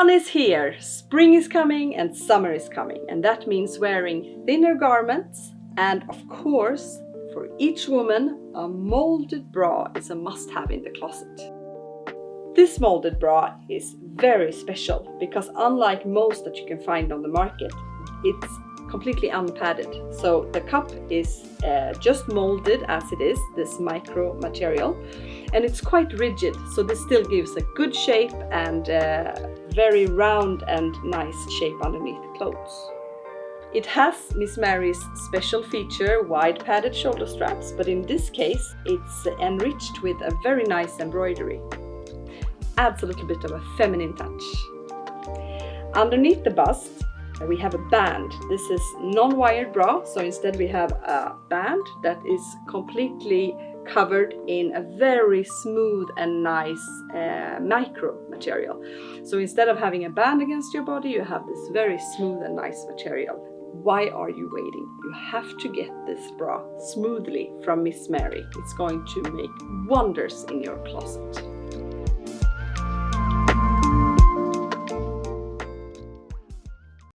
sun is here, spring is coming and summer is coming, and that means wearing thinner garments, and of course, for each woman, a molded bra is a must-have in the closet. This molded bra is very special because unlike most that you can find on the market, it's completely unpadded. So the cup is just molded as it is, this micro material, and it's quite rigid, so this still gives a good shape and very round and nice shape underneath the clothes. It has Miss Mary's special feature, wide padded shoulder straps, but in this case it's enriched with a very nice embroidery. Adds a little bit of a feminine touch. Underneath the bust we have a band. This is non-wired bra, so instead we have a band that is completely covered in a very smooth and nice micro material. So instead of having a band against your body, you have this very smooth and nice material. Why are you waiting? You have to get this bra smoothly from Miss Mary. It's going to make wonders in your closet.